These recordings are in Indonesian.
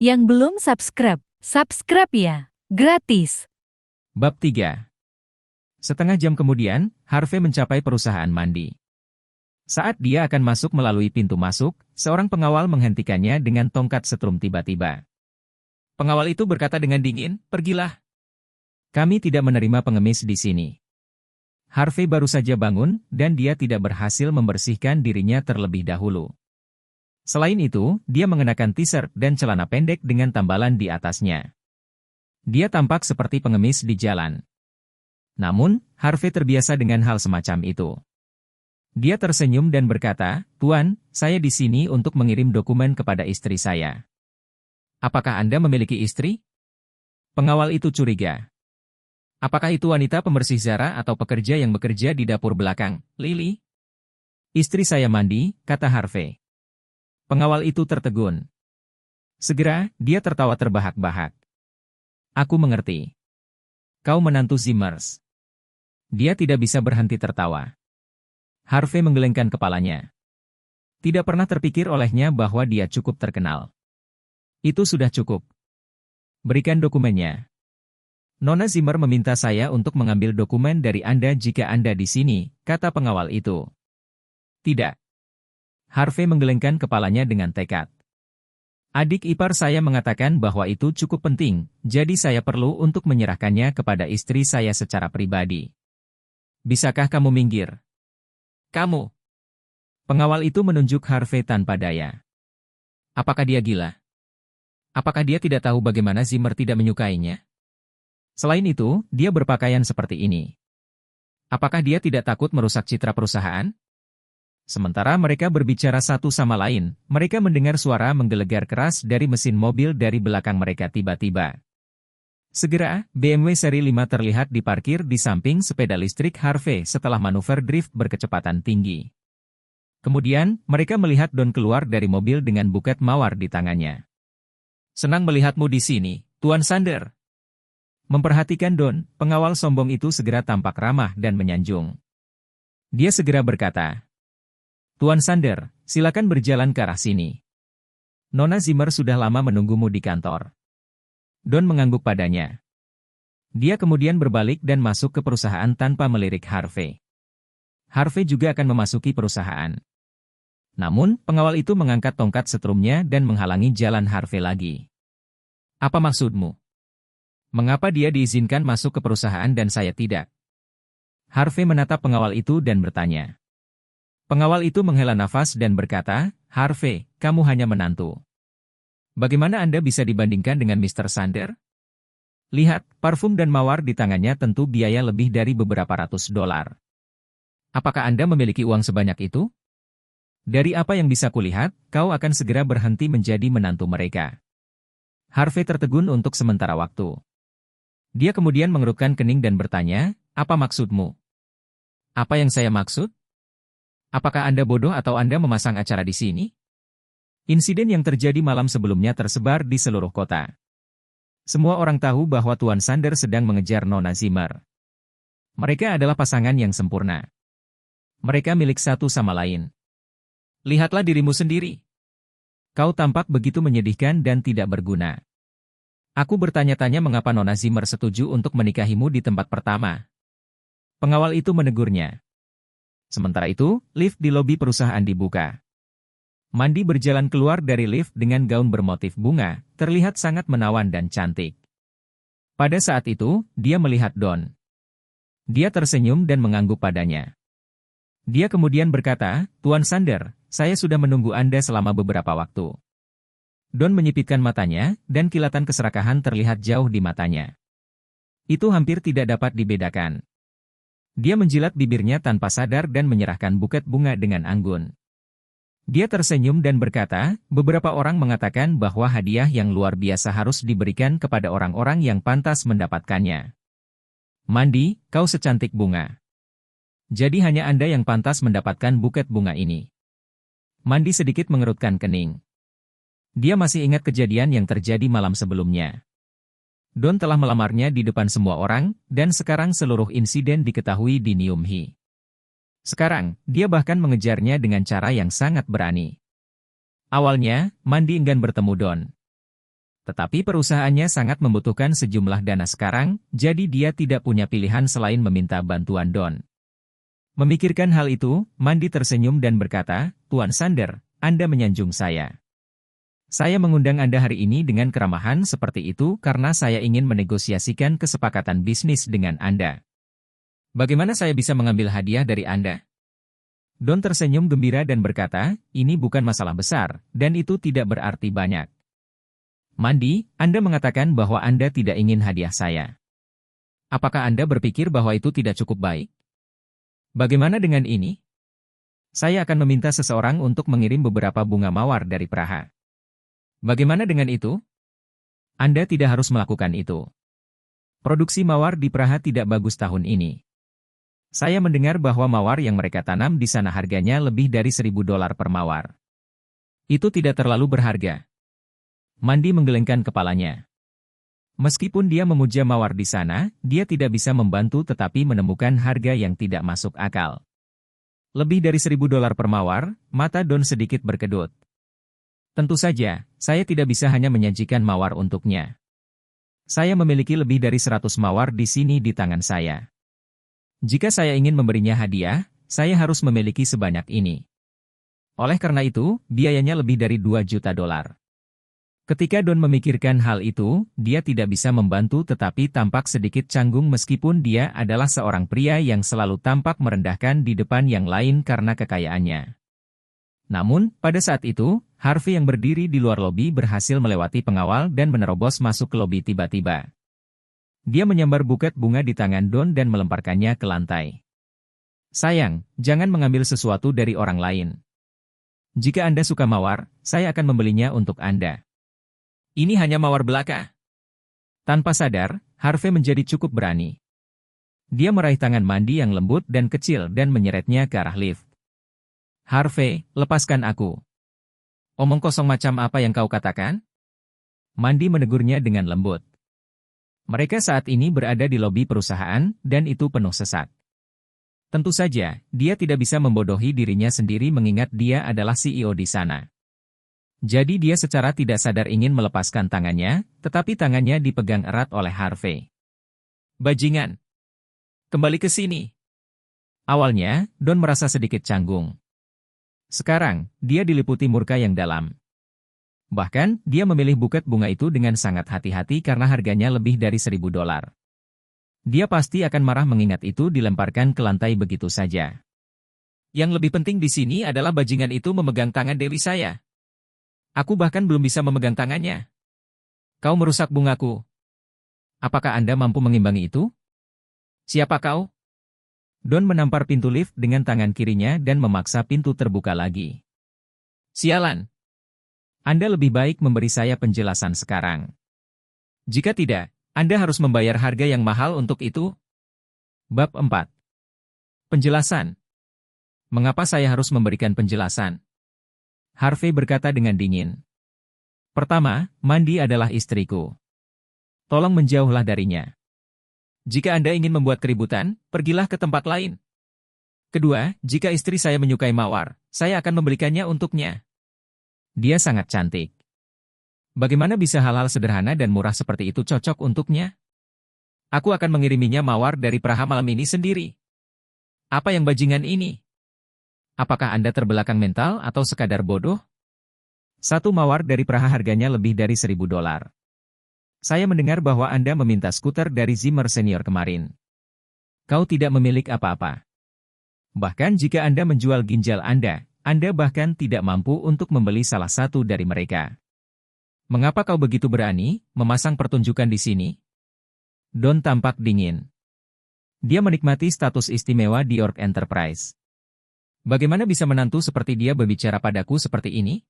Yang belum subscribe, subscribe ya. Gratis. Bab 3. Setengah jam kemudian, Harvey mencapai perusahaan mandi. Saat dia akan masuk melalui pintu masuk, seorang pengawal menghentikannya dengan tongkat setrum tiba-tiba. Pengawal itu berkata dengan dingin, "Pergilah. Kami tidak menerima pengemis di sini." Harvey baru saja bangun, dan dia tidak berhasil membersihkan dirinya terlebih dahulu. Selain itu, dia mengenakan t-shirt dan celana pendek dengan tambalan di atasnya. Dia tampak seperti pengemis di jalan. Namun, Harvey terbiasa dengan hal semacam itu. Dia tersenyum dan berkata, "Tuan, saya di sini untuk mengirim dokumen kepada istri saya." "Apakah Anda memiliki istri?" Pengawal itu curiga. "Apakah itu wanita pembersih Zara atau pekerja yang bekerja di dapur belakang, Lily?" "Istri saya mandi," kata Harvey. Pengawal itu tertegun. Segera, dia tertawa terbahak-bahak. "Aku mengerti. Kau menantu Zimmers." Dia tidak bisa berhenti tertawa. Harvey menggelengkan kepalanya. Tidak pernah terpikir olehnya bahwa dia cukup terkenal. "Itu sudah cukup. Berikan dokumennya." "Nona Zimmer meminta saya untuk mengambil dokumen dari Anda jika Anda di sini," kata pengawal itu. "Tidak." Harvey menggelengkan kepalanya dengan tekad. "Adik ipar saya mengatakan bahwa itu cukup penting, jadi saya perlu untuk menyerahkannya kepada istri saya secara pribadi. Bisakah kamu minggir?" "Kamu?" Pengawal itu menunjuk Harvey tanpa daya. Apakah dia gila? Apakah dia tidak tahu bagaimana Zimmer tidak menyukainya? Selain itu, dia berpakaian seperti ini. Apakah dia tidak takut merusak citra perusahaan? Sementara mereka berbicara satu sama lain, mereka mendengar suara menggelegar keras dari mesin mobil dari belakang mereka tiba-tiba. Segera, BMW seri 5 terlihat diparkir di samping sepeda listrik Harvey setelah manuver drift berkecepatan tinggi. Kemudian, mereka melihat Don keluar dari mobil dengan buket mawar di tangannya. "Senang melihatmu di sini, Tuan Sander." Memperhatikan Don, pengawal sombong itu segera tampak ramah dan menyanjung. Dia segera berkata, "Tuan Sander, silakan berjalan ke arah sini. Nona Zimmer sudah lama menunggumu di kantor." Don mengangguk padanya. Dia kemudian berbalik dan masuk ke perusahaan tanpa melirik Harvey. Harvey juga akan memasuki perusahaan. Namun, pengawal itu mengangkat tongkat setrumnya dan menghalangi jalan Harvey lagi. "Apa maksudmu? Mengapa dia diizinkan masuk ke perusahaan dan saya tidak?" Harvey menatap pengawal itu dan bertanya. Pengawal itu menghela nafas dan berkata, "Harvey, kamu hanya menantu. Bagaimana Anda bisa dibandingkan dengan Mr. Sander? Lihat, parfum dan mawar di tangannya tentu biaya lebih dari beberapa ratus dolar. Apakah Anda memiliki uang sebanyak itu? Dari apa yang bisa kulihat, kau akan segera berhenti menjadi menantu mereka." Harvey tertegun untuk sementara waktu. Dia kemudian mengerutkan kening dan bertanya, "Apa maksudmu?" "Apa yang saya maksud? Apakah Anda bodoh atau Anda memasang acara di sini?" Insiden yang terjadi malam sebelumnya tersebar di seluruh kota. Semua orang tahu bahwa Tuan Sander sedang mengejar Nona Zimmer. Mereka adalah pasangan yang sempurna. Mereka milik satu sama lain. Lihatlah dirimu sendiri. Kau tampak begitu menyedihkan dan tidak berguna. Aku bertanya-tanya mengapa Nona Zimmer setuju untuk menikahimu di tempat pertama. Pengawal itu menegurnya. Sementara itu, lift di lobi perusahaan dibuka. Mandy berjalan keluar dari lift dengan gaun bermotif bunga, terlihat sangat menawan dan cantik. Pada saat itu, dia melihat Don. Dia tersenyum dan mengangguk padanya. Dia kemudian berkata, "Tuan Sander, saya sudah menunggu Anda selama beberapa waktu." Don menyipitkan matanya, dan kilatan keserakahan terlihat jauh di matanya. Itu hampir tidak dapat dibedakan. Dia menjilat bibirnya tanpa sadar dan menyerahkan buket bunga dengan anggun. Dia tersenyum dan berkata, "Beberapa orang mengatakan bahwa hadiah yang luar biasa harus diberikan kepada orang-orang yang pantas mendapatkannya. Mandy, kau secantik bunga. Jadi hanya Anda yang pantas mendapatkan buket bunga ini." Mandy sedikit mengerutkan kening. Dia masih ingat kejadian yang terjadi malam sebelumnya. Don telah melamarnya di depan semua orang, dan sekarang seluruh insiden diketahui di Neumhi. Sekarang, dia bahkan mengejarnya dengan cara yang sangat berani. Awalnya, Mandy enggan bertemu Don. Tetapi perusahaannya sangat membutuhkan sejumlah dana sekarang, jadi dia tidak punya pilihan selain meminta bantuan Don. Memikirkan hal itu, Mandy tersenyum dan berkata, "Tuan Sander, Anda menyanjung saya. Saya mengundang Anda hari ini dengan keramahan seperti itu karena saya ingin menegosiasikan kesepakatan bisnis dengan Anda. Bagaimana saya bisa mengambil hadiah dari Anda?" Don tersenyum gembira dan berkata, "Ini bukan masalah besar, dan itu tidak berarti banyak. Mandy, Anda mengatakan bahwa Anda tidak ingin hadiah saya. Apakah Anda berpikir bahwa itu tidak cukup baik? Bagaimana dengan ini? Saya akan meminta seseorang untuk mengirim beberapa bunga mawar dari Praha. Bagaimana dengan itu? Anda tidak harus melakukan itu. Produksi mawar di Praha tidak bagus tahun ini. Saya mendengar bahwa mawar yang mereka tanam di sana harganya lebih dari $1.000 per mawar. Itu tidak terlalu berharga." Mandy menggelengkan kepalanya. Meskipun dia memuja mawar di sana, dia tidak bisa membantu tetapi menemukan harga yang tidak masuk akal. Lebih dari $1.000 per mawar, mata Don sedikit berkedut. Tentu saja, saya tidak bisa hanya menyajikan mawar untuknya. Saya memiliki lebih dari 100 mawar di sini di tangan saya. Jika saya ingin memberinya hadiah, saya harus memiliki sebanyak ini. Oleh karena itu, biayanya lebih dari $2 juta. Ketika Don memikirkan hal itu, dia tidak bisa membantu tetapi tampak sedikit canggung meskipun dia adalah seorang pria yang selalu tampak merendahkan di depan yang lain karena kekayaannya. Namun, pada saat itu, Harvey yang berdiri di luar lobi berhasil melewati pengawal dan menerobos masuk ke lobi tiba-tiba. Dia menyambar buket bunga di tangan Don dan melemparkannya ke lantai. "Sayang, jangan mengambil sesuatu dari orang lain. Jika Anda suka mawar, saya akan membelinya untuk Anda. Ini hanya mawar belaka." Tanpa sadar, Harvey menjadi cukup berani. Dia meraih tangan Mandy yang lembut dan kecil dan menyeretnya ke arah lift. "Harvey, lepaskan aku. Omong kosong macam apa yang kau katakan?" Mandy menegurnya dengan lembut. Mereka saat ini berada di lobi perusahaan, dan itu penuh sesak. Tentu saja, dia tidak bisa membodohi dirinya sendiri mengingat dia adalah CEO di sana. Jadi dia secara tidak sadar ingin melepaskan tangannya, tetapi tangannya dipegang erat oleh Harvey. "Bajingan! Kembali ke sini!" Awalnya, Don merasa sedikit canggung. Sekarang, dia diliputi murka yang dalam. Bahkan, dia memilih buket bunga itu dengan sangat hati-hati karena harganya lebih dari $1.000. Dia pasti akan marah mengingat itu dilemparkan ke lantai begitu saja. "Yang lebih penting di sini adalah bajingan itu memegang tangan Dewi saya. Aku bahkan belum bisa memegang tangannya. Kau merusak bungaku. Apakah Anda mampu mengimbangi itu? Siapa kau?" Don menampar pintu lift dengan tangan kirinya dan memaksa pintu terbuka lagi. "Sialan! Anda lebih baik memberi saya penjelasan sekarang. Jika tidak, Anda harus membayar harga yang mahal untuk itu." Bab 4. Penjelasan. Mengapa saya harus memberikan penjelasan? Harvey berkata dengan dingin. "Pertama, Mandy adalah istriku. Tolong menjauhlah darinya. Jika Anda ingin membuat keributan, pergilah ke tempat lain. Kedua, jika istri saya menyukai mawar, saya akan membelikannya untuknya. Dia sangat cantik. Bagaimana bisa hal-hal sederhana dan murah seperti itu cocok untuknya? Aku akan mengiriminya mawar dari Praha malam ini sendiri. Apa yang bajingan ini? Apakah Anda terbelakang mental atau sekadar bodoh? Satu mawar dari Praha harganya lebih dari $1.000. Saya mendengar bahwa Anda meminta skuter dari Zimmer Senior kemarin. Kau tidak memiliki apa-apa. Bahkan jika Anda menjual ginjal Anda bahkan tidak mampu untuk membeli salah satu dari mereka. Mengapa kau begitu berani memasang pertunjukan di sini?" Don tampak dingin. Dia menikmati status istimewa di York Enterprise. Bagaimana bisa menantu seperti dia berbicara padaku seperti ini?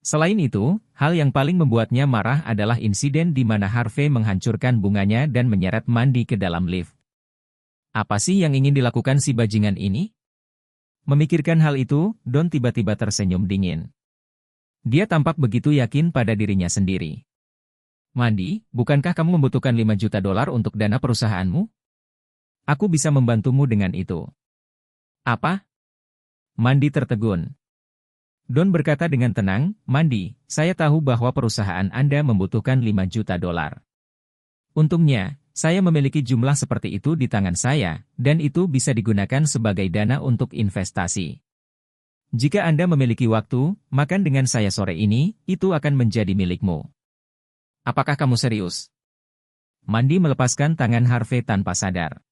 Selain itu, hal yang paling membuatnya marah adalah insiden di mana Harvey menghancurkan bunganya dan menyeret Mandy ke dalam lift. Apa sih yang ingin dilakukan si bajingan ini? Memikirkan hal itu, Don tiba-tiba tersenyum dingin. Dia tampak begitu yakin pada dirinya sendiri. "Mandy, bukankah kamu membutuhkan $5 juta untuk dana perusahaanmu? Aku bisa membantumu dengan itu." "Apa?" Mandy tertegun. Don berkata dengan tenang, Mandy, saya tahu bahwa perusahaan Anda membutuhkan 5 juta dolar. Untungnya, saya memiliki jumlah seperti itu di tangan saya, dan itu bisa digunakan sebagai dana untuk investasi. Jika Anda memiliki waktu, makan dengan saya sore ini, itu akan menjadi milikmu. Apakah kamu serius? Mandy melepaskan tangan Harvey tanpa sadar.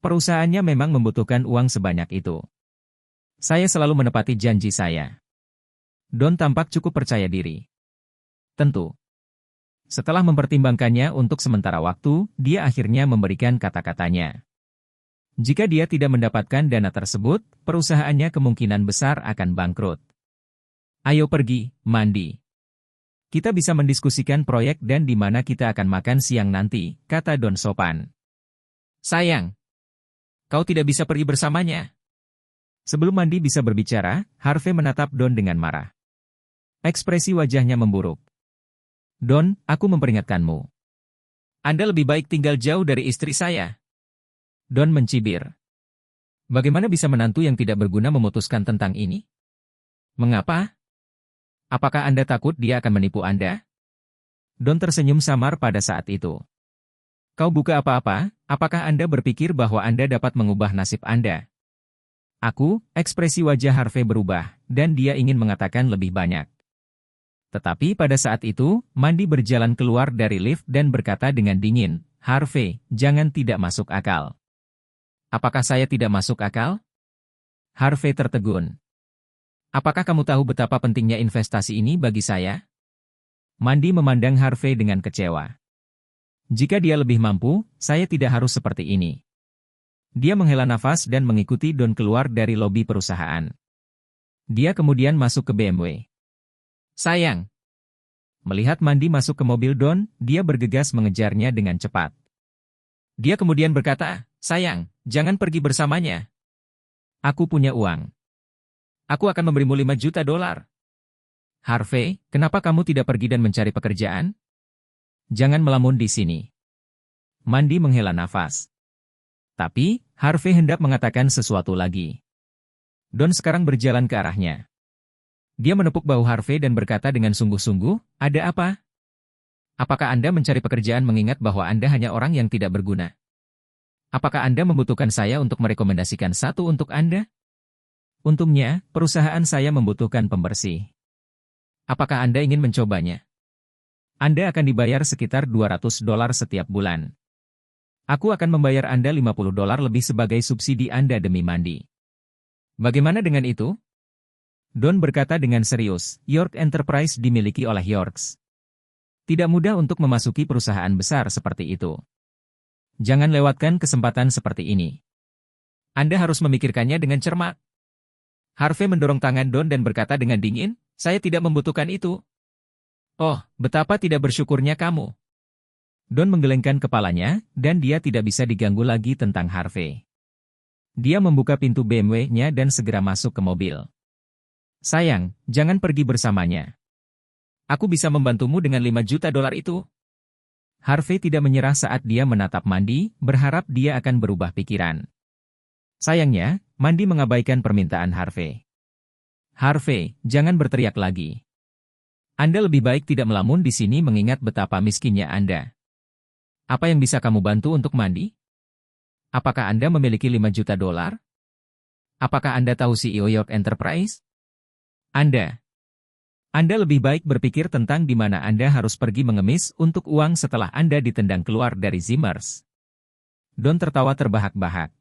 Perusahaannya memang membutuhkan uang sebanyak itu. Saya selalu menepati janji saya. Don tampak cukup percaya diri. Tentu. Setelah mempertimbangkannya untuk sementara waktu, dia akhirnya memberikan kata-katanya. Jika dia tidak mendapatkan dana tersebut, perusahaannya kemungkinan besar akan bangkrut. Ayo pergi, Mandy. Kita bisa mendiskusikan proyek dan di mana kita akan makan siang nanti, kata Don sopan. Sayang, kau tidak bisa pergi bersamanya. Sebelum Mandy bisa berbicara, Harvey menatap Don dengan marah. Ekspresi wajahnya memburuk. Don, aku memperingatkanmu. Anda lebih baik tinggal jauh dari istri saya. Don mencibir. Bagaimana bisa menantu yang tidak berguna memutuskan tentang ini? Mengapa? Apakah Anda takut dia akan menipu Anda? Don tersenyum samar pada saat itu. Kau buka apa-apa, apakah Anda berpikir bahwa Anda dapat mengubah nasib Anda? Ekspresi wajah Harvey berubah, dan dia ingin mengatakan lebih banyak. Tetapi pada saat itu, Mandy berjalan keluar dari lift dan berkata dengan dingin, Harvey, jangan tidak masuk akal. Apakah saya tidak masuk akal? Harvey tertegun. Apakah kamu tahu betapa pentingnya investasi ini bagi saya? Mandy memandang Harvey dengan kecewa. Jika dia lebih mampu, saya tidak harus seperti ini. Dia menghela nafas dan mengikuti Don keluar dari lobi perusahaan. Dia kemudian masuk ke BMW. Sayang. Melihat Mandy masuk ke mobil Don, dia bergegas mengejarnya dengan cepat. Dia kemudian berkata, sayang, jangan pergi bersamanya. Aku punya uang. Aku akan memberimu 5 juta dolar. Harvey, kenapa kamu tidak pergi dan mencari pekerjaan? Jangan melamun di sini. Mandy menghela nafas. Tapi, Harvey hendak mengatakan sesuatu lagi. Don sekarang berjalan ke arahnya. Dia menepuk bahu Harvey dan berkata dengan sungguh-sungguh, ada apa? Apakah Anda mencari pekerjaan mengingat bahwa Anda hanya orang yang tidak berguna? Apakah Anda membutuhkan saya untuk merekomendasikan satu untuk Anda? Untungnya, perusahaan saya membutuhkan pembersih. Apakah Anda ingin mencobanya? Anda akan dibayar sekitar 200 dolar setiap bulan. Aku akan membayar Anda 50 dolar lebih sebagai subsidi Anda demi Mandy. Bagaimana dengan itu? Don berkata dengan serius, York Enterprise dimiliki oleh Yorks. Tidak mudah untuk memasuki perusahaan besar seperti itu. Jangan lewatkan kesempatan seperti ini. Anda harus memikirkannya dengan cermat. Harvey mendorong tangan Don dan berkata dengan dingin, saya tidak membutuhkan itu. Oh, betapa tidak bersyukurnya kamu. Don menggelengkan kepalanya, dan dia tidak bisa diganggu lagi tentang Harvey. Dia membuka pintu BMW-nya dan segera masuk ke mobil. Sayang, jangan pergi bersamanya. Aku bisa membantumu dengan 5 juta dolar itu. Harvey tidak menyerah saat dia menatap Mandy, berharap dia akan berubah pikiran. Sayangnya, Mandy mengabaikan permintaan Harvey. Harvey, jangan berteriak lagi. Anda lebih baik tidak melamun di sini mengingat betapa miskinnya Anda. Apa yang bisa kamu bantu untuk Mandy? Apakah Anda memiliki 5 juta dolar? Apakah Anda tahu CEO York Enterprise? Anda lebih baik berpikir tentang di mana Anda harus pergi mengemis untuk uang setelah Anda ditendang keluar dari Zimmers. Don tertawa terbahak-bahak.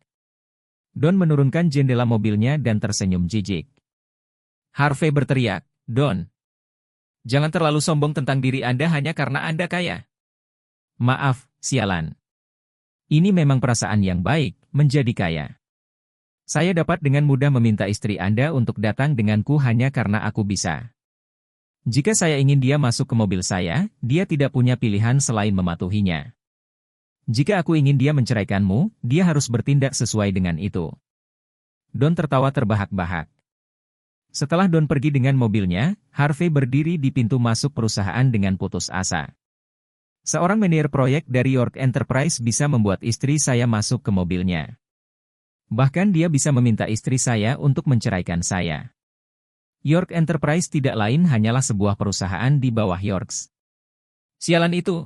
Don menurunkan jendela mobilnya dan tersenyum jijik. Harvey berteriak, Don, jangan terlalu sombong tentang diri Anda hanya karena Anda kaya. Maaf, sialan. Ini memang perasaan yang baik, menjadi kaya. Saya dapat dengan mudah meminta istri Anda untuk datang denganku hanya karena aku bisa. Jika saya ingin dia masuk ke mobil saya, dia tidak punya pilihan selain mematuhinya. Jika aku ingin dia menceraikanmu, dia harus bertindak sesuai dengan itu. Don tertawa terbahak-bahak. Setelah Don pergi dengan mobilnya, Harvey berdiri di pintu masuk perusahaan dengan putus asa. Seorang manajer proyek dari York Enterprise bisa membuat istri saya masuk ke mobilnya. Bahkan dia bisa meminta istri saya untuk menceraikan saya. York Enterprise tidak lain hanyalah sebuah perusahaan di bawah Yorks. Sialan itu.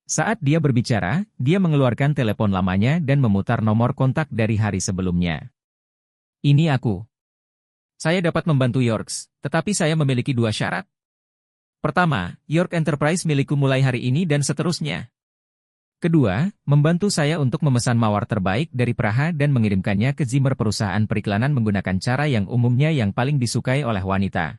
Saat dia berbicara, dia mengeluarkan telepon lamanya dan memutar nomor kontak dari hari sebelumnya. Ini aku. Saya dapat membantu Yorks, tetapi saya memiliki 2 syarat. Pertama, York Enterprise milikku mulai hari ini dan seterusnya. Kedua, membantu saya untuk memesan mawar terbaik dari Praha dan mengirimkannya ke Zimmer perusahaan periklanan menggunakan cara yang umumnya yang paling disukai oleh wanita.